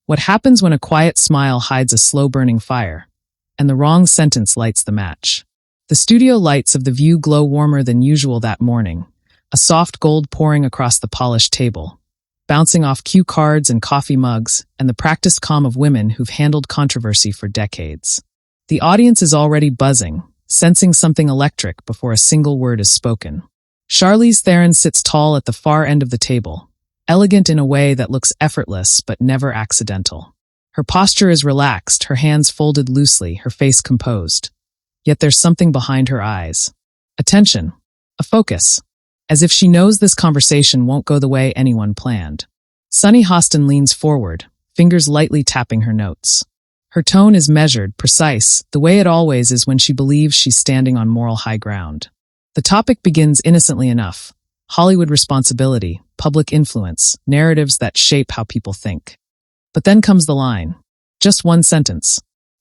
What happens when a quiet smile hides a slow-burning fire, and the wrong sentence lights the match? The studio lights of the view glow warmer than usual that morning, a soft gold pouring across the polished table, bouncing off cue cards and coffee mugs, and the practiced calm of women who've handled controversy for decades. The audience is already buzzing, sensing something electric before a single word is spoken. Charlize Theron sits tall at the far end of the table, elegant in a way that looks effortless but never accidental. Her posture is relaxed, her hands folded loosely, her face composed. Yet there's something behind her eyes. Attention. A focus. As if she knows this conversation won't go the way anyone planned. Sunny Hostin leans forward, fingers lightly tapping her notes. Her tone is measured, precise, the way it always is when she believes she's standing on moral high ground. The topic begins innocently enough. Hollywood responsibility, public influence, narratives that shape how people think. But then comes the line. Just one sentence.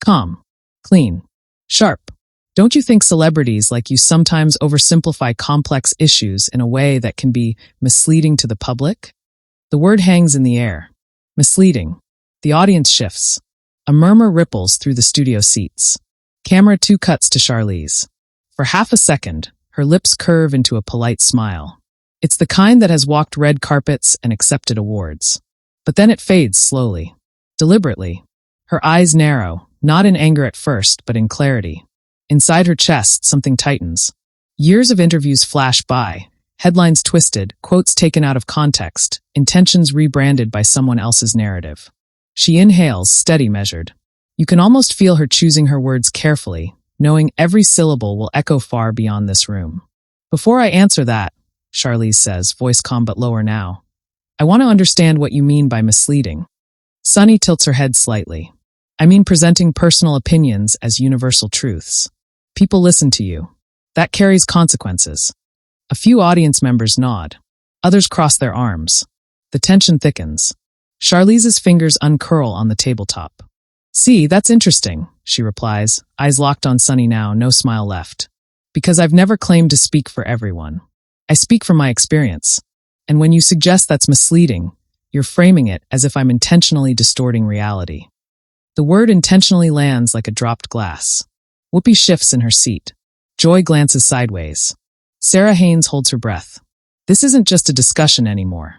Calm. Clean. Sharp. Don't you think celebrities like you sometimes oversimplify complex issues in a way that can be misleading to the public? The word hangs in the air. Misleading. The audience shifts. A murmur ripples through the studio seats. Camera 2 cuts to Charlize. For half a second, her lips curve into a polite smile. It's the kind that has walked red carpets and accepted awards. But then it fades slowly. Deliberately. Her eyes narrow, not in anger at first, but in clarity. Inside her chest, something tightens. Years of interviews flash by, headlines twisted, quotes taken out of context, intentions rebranded by someone else's narrative. She inhales, steady, measured. You can almost feel her choosing her words carefully, knowing every syllable will echo far beyond this room. Before I answer that, Charlize says, voice calm but lower now, I want to understand what you mean by misleading. Sunny tilts her head slightly. I mean presenting personal opinions as universal truths. People listen to you. That carries consequences. A few audience members nod. Others cross their arms. The tension thickens. Charlize's fingers uncurl on the tabletop. See, that's interesting, she replies, eyes locked on Sunny now, no smile left. Because I've never claimed to speak for everyone. I speak from my experience. And when you suggest that's misleading, you're framing it as if I'm intentionally distorting reality. The word intentionally lands like a dropped glass. Whoopi shifts in her seat. Joy glances sideways. Sara Haynes holds her breath. This isn't just a discussion anymore.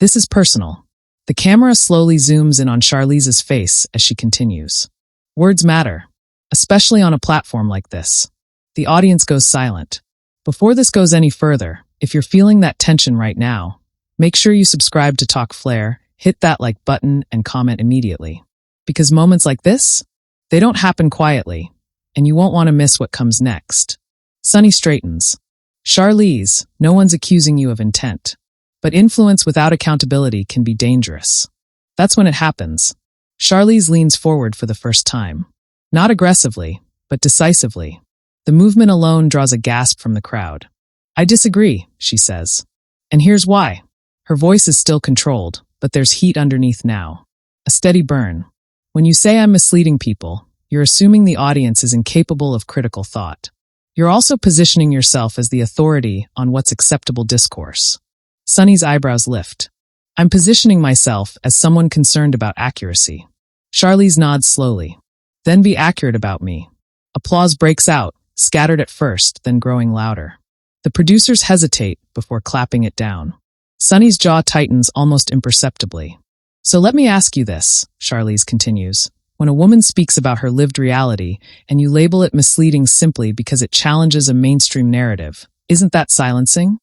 This is personal. The camera slowly zooms in on Charlize's face as she continues. Words matter, especially on a platform like this. The audience goes silent. Before this goes any further, if you're feeling that tension right now, make sure you subscribe to Talk Flair, hit that like button, and comment immediately. Because moments like this, they don't happen quietly, and you won't want to miss what comes next. Sunny straightens. Charlize, no one's accusing you of intent. But influence without accountability can be dangerous. That's when it happens. Charlize leans forward for the first time. Not aggressively, but decisively. The movement alone draws a gasp from the crowd. I disagree, she says. And here's why. Her voice is still controlled, but there's heat underneath now. A steady burn. When you say I'm misleading people, you're assuming the audience is incapable of critical thought. You're also positioning yourself as the authority on what's acceptable discourse. Sunny's eyebrows lift. I'm positioning myself as someone concerned about accuracy. Charlize nods slowly. Then be accurate about me. Applause breaks out, scattered at first, then growing louder. The producers hesitate before clapping it down. Sunny's jaw tightens almost imperceptibly. So let me ask you this, Charlize continues. When a woman speaks about her lived reality and you label it misleading simply because it challenges a mainstream narrative, isn't that silencing?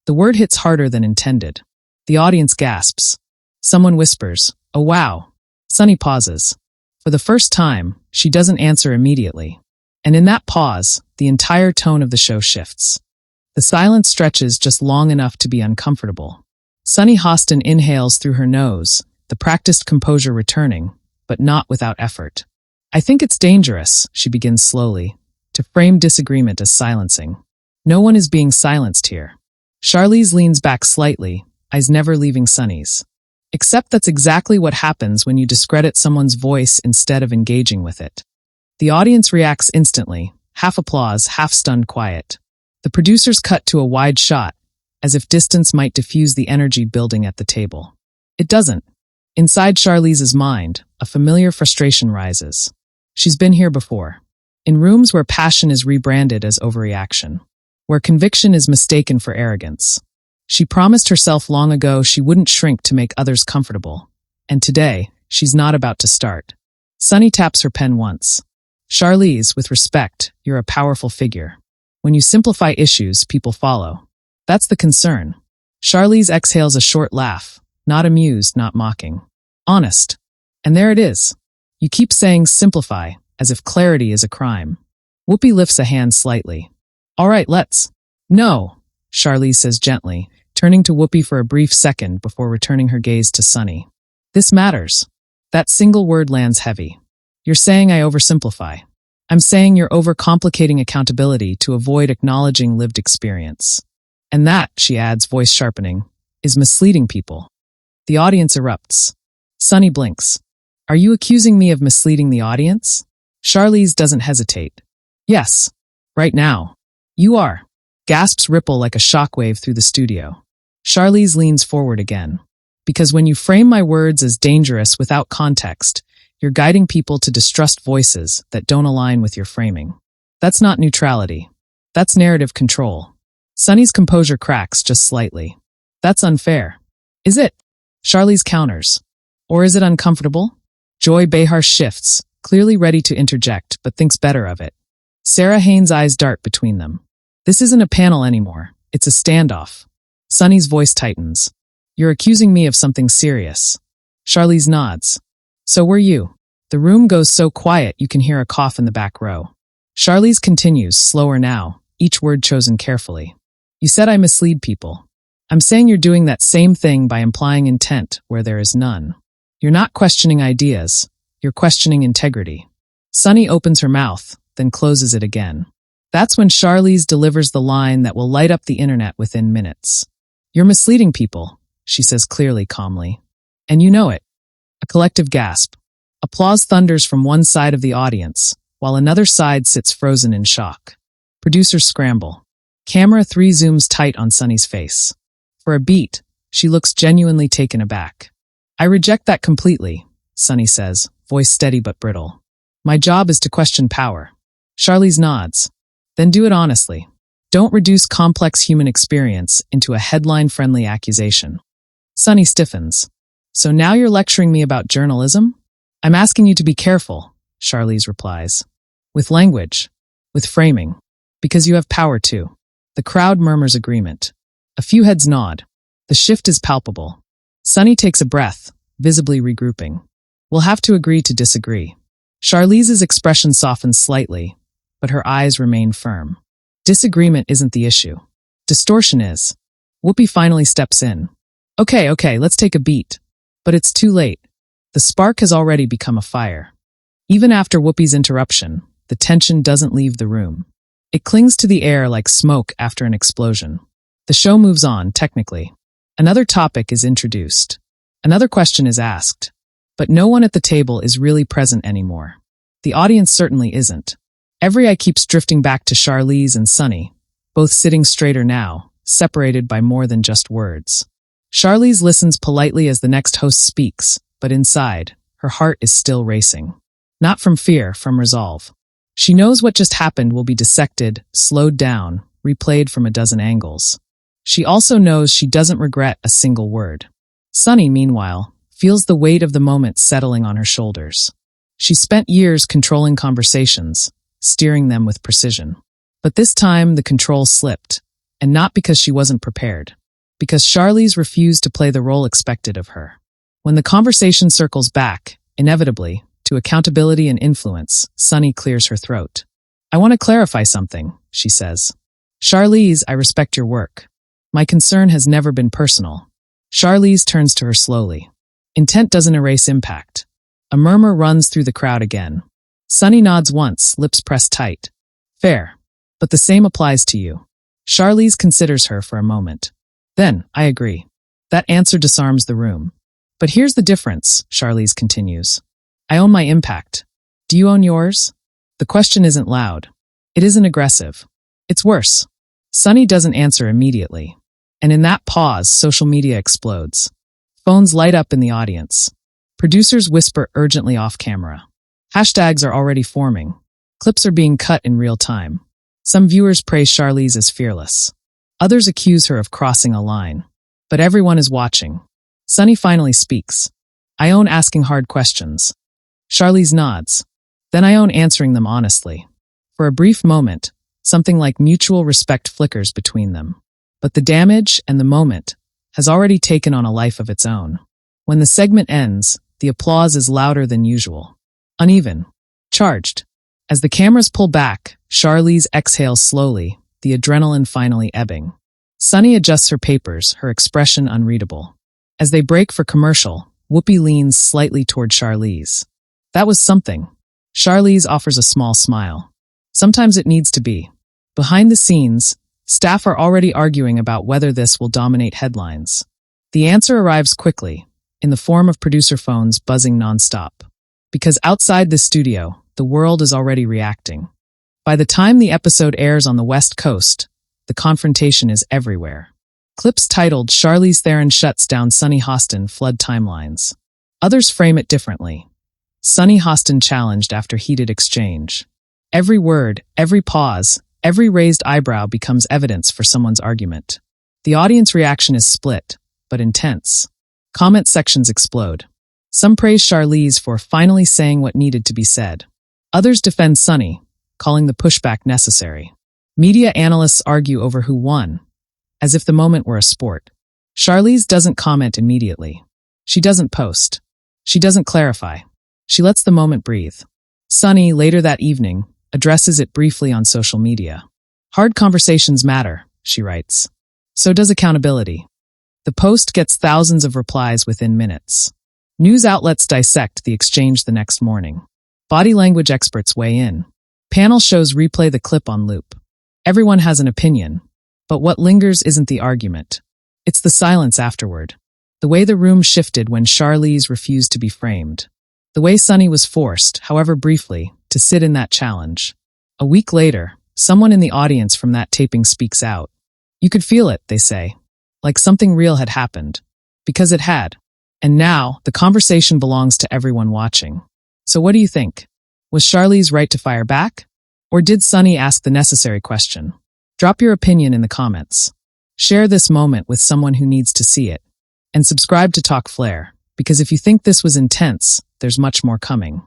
The word hits harder than intended. The audience gasps. Someone whispers, "Oh wow." Sunny pauses. For the first time, she doesn't answer immediately. And in that pause, the entire tone of the show shifts. The silence stretches just long enough to be uncomfortable. Sunny Hostin inhales through her nose, the practiced composure returning, but not without effort. I think it's dangerous, she begins slowly, to frame disagreement as silencing. No one is being silenced here. Charlize leans back slightly, eyes never leaving Sunny's. Except that's exactly what happens when you discredit someone's voice instead of engaging with it. The audience reacts instantly, half applause, half stunned quiet. The producers cut to a wide shot, as if distance might diffuse the energy building at the table. It doesn't. Inside Charlize's mind, a familiar frustration rises. She's been here before. In rooms where passion is rebranded as overreaction. Where conviction is mistaken for arrogance. She promised herself long ago she wouldn't shrink to make others comfortable. And today, she's not about to start. Sunny taps her pen once. Charlize, with respect, you're a powerful figure. When you simplify issues, people follow. That's the concern. Charlize exhales a short laugh, not amused, not mocking. Honest. And there it is. You keep saying simplify, as if clarity is a crime. Whoopi lifts a hand slightly. All right, let's. No, Charlize says gently, turning to Whoopi for a brief second before returning her gaze to Sunny. This matters. That single word lands heavy. You're saying I oversimplify. I'm saying you're overcomplicating accountability to avoid acknowledging lived experience. And that, she adds, voice sharpening, is misleading people. The audience erupts. Sunny blinks. Are you accusing me of misleading the audience? Charlize doesn't hesitate. Yes. Right now. You are. Gasps ripple like a shockwave through the studio. Charlize leans forward again. Because when you frame my words as dangerous without context, you're guiding people to distrust voices that don't align with your framing. That's not neutrality. That's narrative control. Sunny's composure cracks just slightly. That's unfair. Is it? Charlize counters. Or is it uncomfortable? Joy Behar shifts, clearly ready to interject, but thinks better of it. Sara Haines' eyes dart between them. This isn't a panel anymore. It's a standoff. Sunny's voice tightens. You're accusing me of something serious. Charlize nods. So were you. The room goes so quiet you can hear a cough in the back row. Charlize continues, slower now, each word chosen carefully. You said I mislead people. I'm saying you're doing that same thing by implying intent where there is none. You're not questioning ideas. You're questioning integrity. Sunny opens her mouth, then closes it again. That's when Charlize delivers the line that will light up the internet within minutes. You're misleading people, she says clearly, calmly. And you know it. A collective gasp. Applause thunders from one side of the audience, while another side sits frozen in shock. Producers scramble. Camera 3 zooms tight on Sunny's face. For a beat, she looks genuinely taken aback. I reject that completely, Sunny says, voice steady but brittle. My job is to question power. Charlize nods. Then do it honestly. Don't reduce complex human experience into a headline-friendly accusation. Sunny stiffens. So now you're lecturing me about journalism? I'm asking you to be careful, Charlize replies. With language. With framing. Because you have power too. The crowd murmurs agreement. A few heads nod. The shift is palpable. Sunny takes a breath, visibly regrouping. We'll have to agree to disagree. Charlize's expression softens slightly, but her eyes remain firm. Disagreement isn't the issue. Distortion is. Whoopi finally steps in. Okay, let's take a beat. But it's too late. The spark has already become a fire. Even after Whoopi's interruption, the tension doesn't leave the room. It clings to the air like smoke after an explosion. The show moves on, technically. Another topic is introduced. Another question is asked. But no one at the table is really present anymore. The audience certainly isn't. Every eye keeps drifting back to Charlize and Sunny, both sitting straighter now, separated by more than just words. Charlize listens politely as the next host speaks, but inside, her heart is still racing. Not from fear, from resolve. She knows what just happened will be dissected, slowed down, replayed from a dozen angles. She also knows she doesn't regret a single word. Sunny, meanwhile, feels the weight of the moment settling on her shoulders. She spent years controlling conversations, steering them with precision. But this time, the control slipped, and not because she wasn't prepared, because Charlize refused to play the role expected of her. When the conversation circles back, inevitably, to accountability and influence, Sunny clears her throat. I want to clarify something, she says. Charlize, I respect your work. My concern has never been personal. Charlize turns to her slowly. Intent doesn't erase impact. A murmur runs through the crowd again. Sunny nods once, lips pressed tight. Fair. But the same applies to you. Charlize considers her for a moment. Then, I agree. That answer disarms the room. But here's the difference, Charlize continues. I own my impact. Do you own yours? The question isn't loud. It isn't aggressive. It's worse. Sunny doesn't answer immediately. And in that pause, social media explodes. Phones light up in the audience. Producers whisper urgently off camera. Hashtags are already forming. Clips are being cut in real time. Some viewers praise Charlize as fearless. Others accuse her of crossing a line. But everyone is watching. Sunny finally speaks. I own asking hard questions. Charlize nods. Then I own answering them honestly. For a brief moment, something like mutual respect flickers between them. But the damage and the moment has already taken on a life of its own. When the segment ends, the applause is louder than usual. Uneven. Charged. As the cameras pull back, Charlize exhales slowly, the adrenaline finally ebbing. Sunny adjusts her papers, her expression unreadable. As they break for commercial, Whoopi leans slightly toward Charlize. That was something. Charlize offers a small smile. Sometimes it needs to be. Behind the scenes, staff are already arguing about whether this will dominate headlines. The answer arrives quickly, in the form of producer phones buzzing nonstop. Because outside the studio, the world is already reacting. By the time the episode airs on the West Coast, the confrontation is everywhere. Clips titled Charlize Theron Shuts Down Sunny Hostin flood timelines. Others frame it differently. Sunny Hostin challenged after heated exchange. Every word, every pause, every raised eyebrow becomes evidence for someone's argument. The audience reaction is split, but intense. Comment sections explode. Some praise Charlize for finally saying what needed to be said. Others defend Sunny, calling the pushback necessary. Media analysts argue over who won, as if the moment were a sport. Charlize doesn't comment immediately. She doesn't post. She doesn't clarify. She lets the moment breathe. Sunny, later that evening, addresses it briefly on social media. Hard conversations matter, she writes. So does accountability. The post gets thousands of replies within minutes. News outlets dissect the exchange the next morning. Body language experts weigh in. Panel shows replay the clip on loop. Everyone has an opinion, but what lingers isn't the argument. It's the silence afterward. The way the room shifted when Charlize refused to be framed. The way Sunny was forced, however briefly, to sit in that challenge. A week later, someone in the audience from that taping speaks out. You could feel it, they say. Like something real had happened. Because it had. And now, the conversation belongs to everyone watching. So what do you think? Was Charlize right to fire back? Or did Sunny ask the necessary question? Drop your opinion in the comments. Share this moment with someone who needs to see it. And subscribe to Talk Flair, because if you think this was intense, there's much more coming.